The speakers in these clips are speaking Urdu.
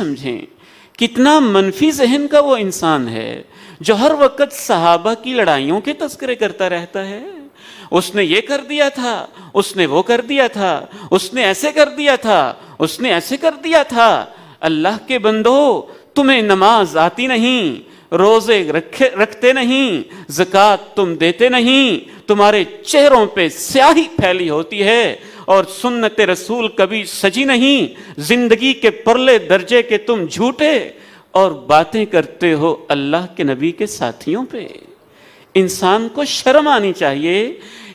سمجھیں کتنا منفی ذہن کا وہ انسان ہے جو ہر وقت صحابہ کی لڑائیوں کے تذکرے کرتا رہتا ہے۔ اس نے یہ کر دیا تھا، اس نے وہ کر دیا تھا، اس نے ایسے کر دیا تھا، اس نے ایسے کر دیا تھا۔ اللہ کے بندو، تمہیں نماز آتی نہیں، روزے رکھتے نہیں، زکوٰۃ تم دیتے نہیں، تمہارے چہروں پہ سیاہی پھیلی ہوتی ہے اور سنت رسول کبھی سجی نہیں، زندگی کے پرلے درجے کے تم جھوٹے اور باتیں کرتے ہو اللہ کے نبی کے ساتھیوں پہ۔ انسان کو شرم آنی چاہیے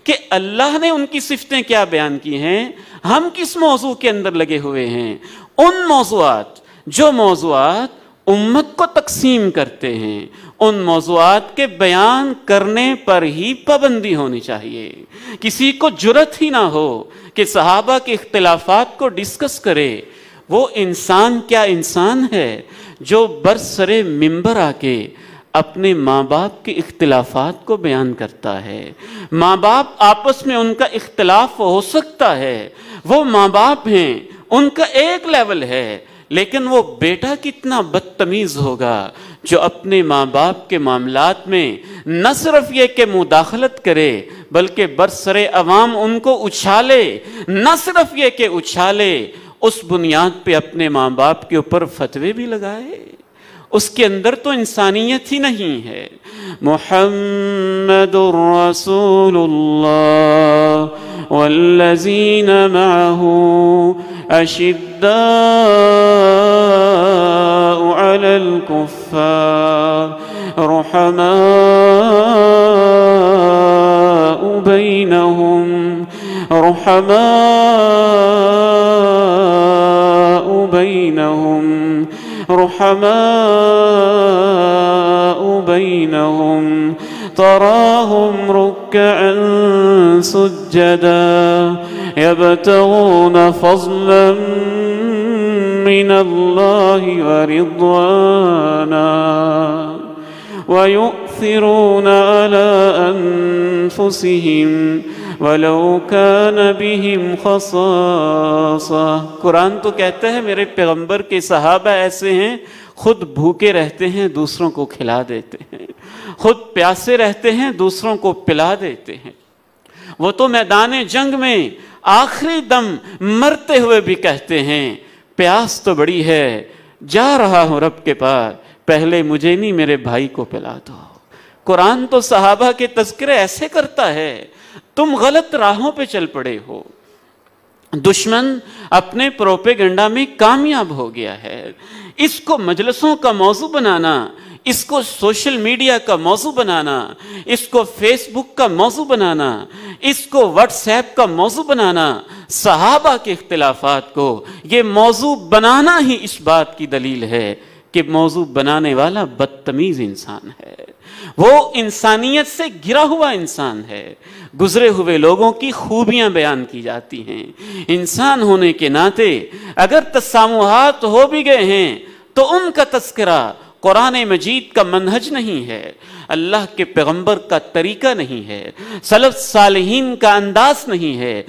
کہ اللہ نے ان کی صفتیں کیا بیان کی ہیں، ہم کس موضوع کے اندر لگے ہوئے ہیں۔ ان موضوعات جو موضوعات امت کو تقسیم کرتے ہیں، ان موضوعات کے بیان کرنے پر ہی پابندی ہونی چاہیے۔ کسی کو جرت ہی نہ ہو کہ صحابہ کے اختلافات کو ڈسکس کرے۔ وہ انسان کیا انسان ہے جو برسرے منبر آ کے اپنے ماں باپ کے اختلافات کو بیان کرتا ہے۔ ماں باپ آپس میں ان کا اختلاف ہو سکتا ہے، وہ ماں باپ ہیں، ان کا ایک لیول ہے، لیکن وہ بیٹا کتنا بدتمیز ہوگا جو اپنے ماں باپ کے معاملات میں نہ صرف یہ کہ مداخلت کرے بلکہ برسرے عوام ان کو اچھالے، نہ صرف یہ کہ اچھالے، اس بنیاد پہ اپنے ماں باپ کے اوپر فتوے بھی لگائے۔ اس کے اندر تو انسانیت ہی نہیں ہے۔ محمد رسول اللہ والذین معہ اشداء علی الکفار رحماء بینہم رحماء بینہم تراہم رکعا سجدا یبتغون فضلا من اللہ ورضوانا وَيُؤْثِرُونَ عَلَىٰ أَنفُسِهِمْ وَلَوْ كَانَ بِهِمْ خَصَاصَةٌ۔ قرآن تو کہتا ہے میرے پیغمبر کے صحابہ ایسے ہیں، خود بھوکے رہتے ہیں دوسروں کو کھلا دیتے ہیں، خود پیاسے رہتے ہیں دوسروں کو پلا دیتے ہیں۔ وہ تو میدان جنگ میں آخری دم مرتے ہوئے بھی کہتے ہیں پیاس تو بڑی ہے، جا رہا ہوں رب کے پاس، پہلے مجھے نہیں میرے بھائی کو پلا دو۔ قرآن تو صحابہ کے تذکرے ایسے کرتا ہے۔ تم غلط راہوں پہ چل پڑے ہو، دشمن اپنے پروپیگنڈا میں کامیاب ہو گیا ہے۔ اس کو مجلسوں کا موضوع بنانا، اس کو سوشل میڈیا کا موضوع بنانا، اس کو فیس بک کا موضوع بنانا، اس کو واٹس ایپ کا موضوع بنانا، صحابہ کے اختلافات کو یہ موضوع بنانا ہی اس بات کی دلیل ہے کہ موضوع بنانے والا بدتمیز انسان ہے، وہ انسانیت سے گرا ہوا انسان ہے۔ گزرے ہوئے لوگوں کی خوبیاں بیان کی جاتی ہیں۔ انسان ہونے کے ناطے اگر تسامحات ہو بھی گئے ہیں تو ان کا تذکرہ قرآن مجید کا منہج نہیں ہے، اللہ کے پیغمبر کا طریقہ نہیں ہے، سلف صالحین کا انداز نہیں ہے۔